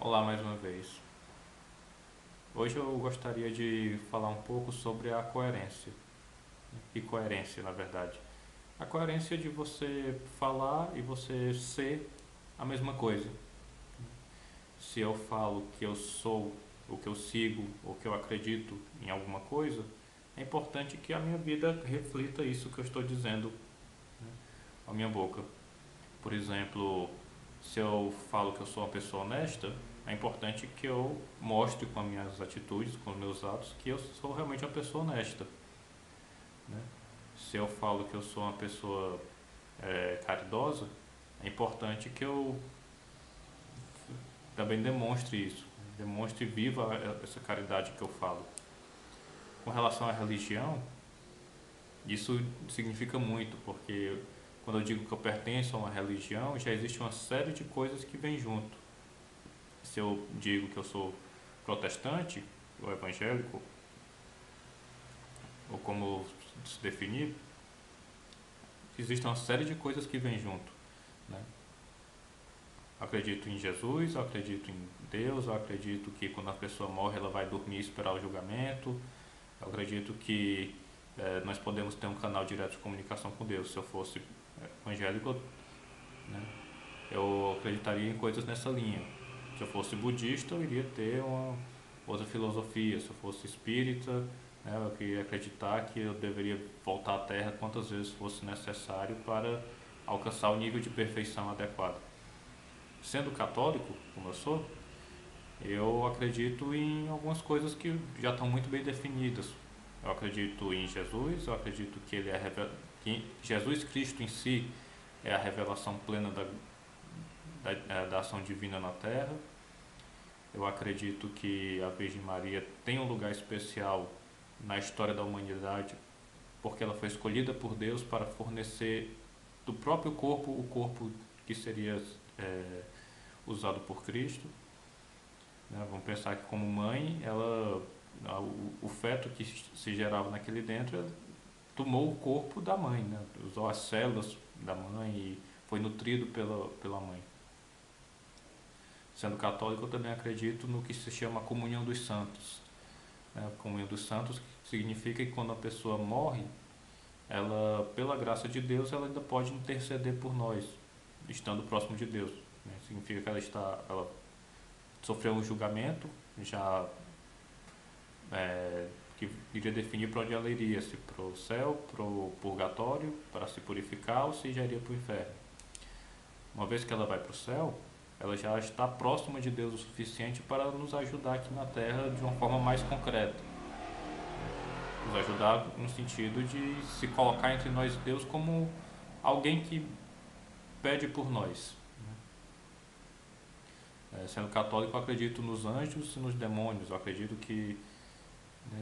Olá mais uma vez. Hoje eu gostaria de falar um pouco sobre a coerência. E coerência, na verdade. A coerência de você falar e você ser a mesma coisa. Se eu falo que eu sou, o que eu sigo, ou que eu acredito em alguma coisa, é importante que a minha vida reflita isso que eu estou dizendo à minha boca. Por exemplo, se eu falo que eu sou uma pessoa honesta, é importante que eu mostre com as minhas atitudes, com os meus atos, que eu sou realmente uma pessoa honesta. Né? Se eu falo que eu sou uma pessoa caridosa, é importante que eu também demonstre isso, demonstre viva essa caridade que eu falo. Com relação à religião, isso significa muito, porque quando eu digo que eu pertenço a uma religião, já existe uma série de coisas que vêm junto. Se eu digo que eu sou protestante, ou evangélico, ou como se definir, existe uma série de coisas que vêm junto. Né? Acredito em Jesus, eu acredito em Deus, eu acredito que quando a pessoa morre ela vai dormir e esperar o julgamento, eu acredito que nós podemos ter um canal direto de comunicação com Deus. Se eu fosse evangélico, né, eu acreditaria em coisas nessa linha. Se eu fosse budista, eu iria ter uma outra filosofia. Se eu fosse espírita, né, eu queria acreditar que eu deveria voltar à Terra quantas vezes fosse necessário para alcançar o nível de perfeição adequado. Sendo católico, como eu sou, eu acredito em algumas coisas que já estão muito bem definidas. Eu acredito em Jesus, eu acredito que ele é que Jesus Cristo em si é a revelação plena da ação divina na Terra. Eu acredito que a Virgem Maria tem um lugar especial na história da humanidade, porque ela foi escolhida por Deus para fornecer do próprio corpo o corpo que seria é, usado por Cristo. Né? Vamos pensar que como mãe, o feto que se gerava naquele dentro tomou o corpo da mãe, né? Usou as células da mãe e foi nutrido pela mãe. Sendo católico, eu também acredito no que se chama a comunhão dos santos. Né? A comunhão dos santos significa que quando a pessoa morre, ela, pela graça de Deus, ela ainda pode interceder por nós, estando próximo de Deus. Né? Significa que ela sofreu um julgamento, já que iria definir para onde ela iria, se para o céu, para o purgatório, para se purificar ou se já iria para o inferno. Uma vez que ela vai para o céu, ela já está próxima de Deus o suficiente para nos ajudar aqui na Terra de uma forma mais concreta. Nos ajudar no sentido de se colocar entre nós e Deus como alguém que pede por nós. Sendo católico, eu acredito nos anjos e nos demônios. Eu acredito que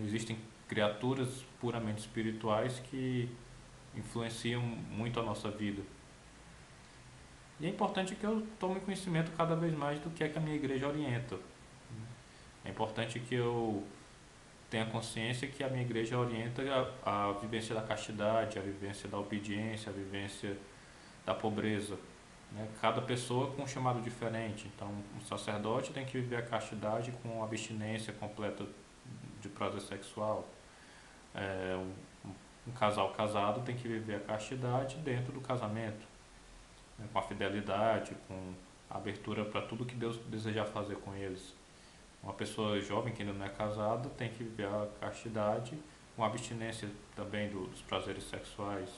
existem criaturas puramente espirituais que influenciam muito a nossa vida. E é importante que eu tome conhecimento cada vez mais do que é que a minha igreja orienta. É importante que eu tenha consciência que a minha igreja orienta a vivência da castidade, a vivência da obediência, a vivência da pobreza. Né? Cada pessoa com um chamado diferente. Então, um sacerdote tem que viver a castidade com abstinência completa de prazer sexual. Um casal casado tem que viver a castidade dentro do casamento, né? Com a fidelidade, com a abertura para tudo que Deus desejar fazer com eles. Uma pessoa jovem que ainda não é casada tem que viver a castidade com abstinência também dos prazeres sexuais.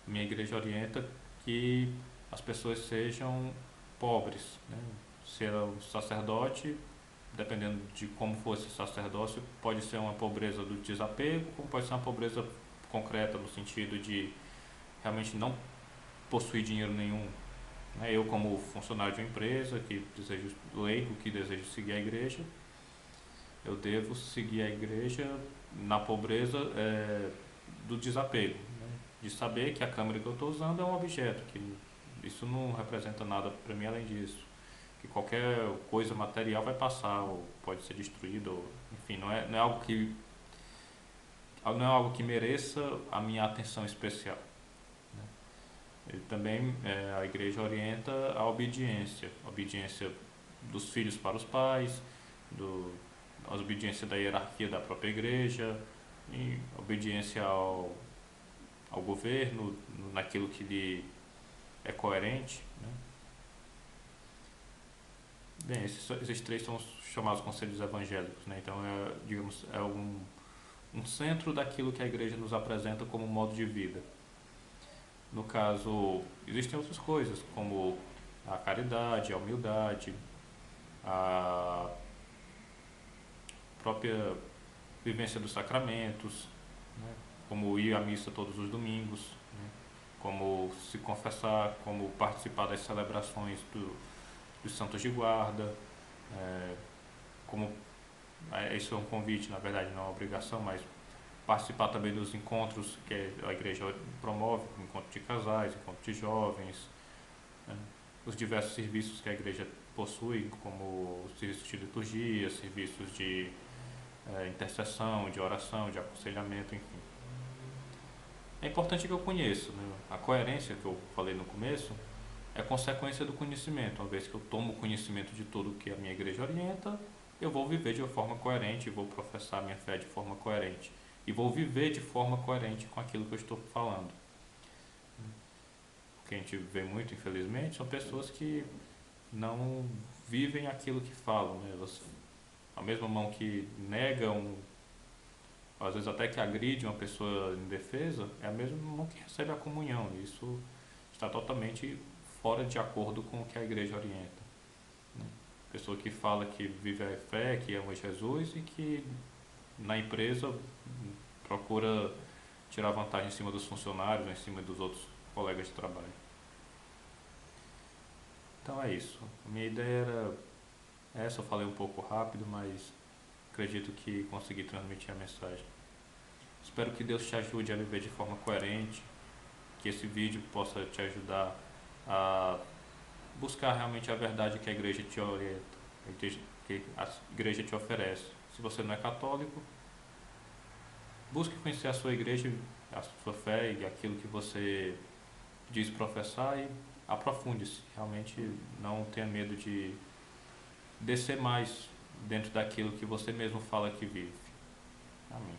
A minha igreja orienta que as pessoas sejam pobres, né? Ser um sacerdote, dependendo de como for esse sacerdócio, pode ser uma pobreza do desapego, como pode ser uma pobreza concreta no sentido de realmente não possuir dinheiro nenhum. Né? Eu, como funcionário de uma empresa, que desejo leigo, que desejo seguir a igreja, eu devo seguir a igreja na pobreza do desapego, né? De saber que a câmera que eu estou usando é um objeto, que isso não representa nada para mim além disso, que qualquer coisa material vai passar ou pode ser destruída, ou, enfim, não é algo que mereça a minha atenção especial. Ele também, a igreja orienta a obediência dos filhos para os pais, a obediência da hierarquia da própria igreja, e obediência ao governo, naquilo que lhe é coerente, né? Bem, esses três são os chamados conselhos evangélicos, né? Então, digamos, é um centro daquilo que a igreja nos apresenta como modo de vida. No caso, existem outras coisas, como a caridade, a humildade, a própria vivência dos sacramentos, né? Como ir à missa todos os domingos, né? Como se confessar, como participar das celebrações dos santos de guarda, como isso é um convite, na verdade, não é uma obrigação, mas participar também dos encontros que a igreja promove, encontro de casais, encontro de jovens, né? Os diversos serviços que a igreja possui, como serviços de liturgia, serviços de intercessão, de oração, de aconselhamento, enfim. É importante que eu conheça, né? A coerência que eu falei no começo é consequência do conhecimento. Uma vez que eu tomo conhecimento de tudo que a minha igreja orienta, eu vou viver de uma forma coerente, vou professar a minha fé de forma coerente e vou viver de forma coerente com aquilo que eu estou falando. O que a gente vê muito, infelizmente, são pessoas que não vivem aquilo que falam, né? A mesma mão que nega às vezes até que agride uma pessoa indefesa, é a mesma mão que recebe a comunhão. Isso está totalmente fora de acordo com o que a igreja orienta, né? Pessoa que fala que vive a fé, que ama Jesus e que na empresa procura tirar vantagem em cima dos funcionários, em cima dos outros colegas de trabalho. Então é isso. A minha ideia era essa, eu falei um pouco rápido, mas acredito que consegui transmitir a mensagem. Espero que Deus te ajude a viver de forma coerente, que esse vídeo possa te ajudar a buscar realmente a verdade que a igreja te orienta, que a igreja te oferece. Se você não é católico, busque conhecer a sua igreja, a sua fé e aquilo que você diz professar e aprofunde-se. Realmente não tenha medo de descer mais dentro daquilo que você mesmo fala que vive. Amém.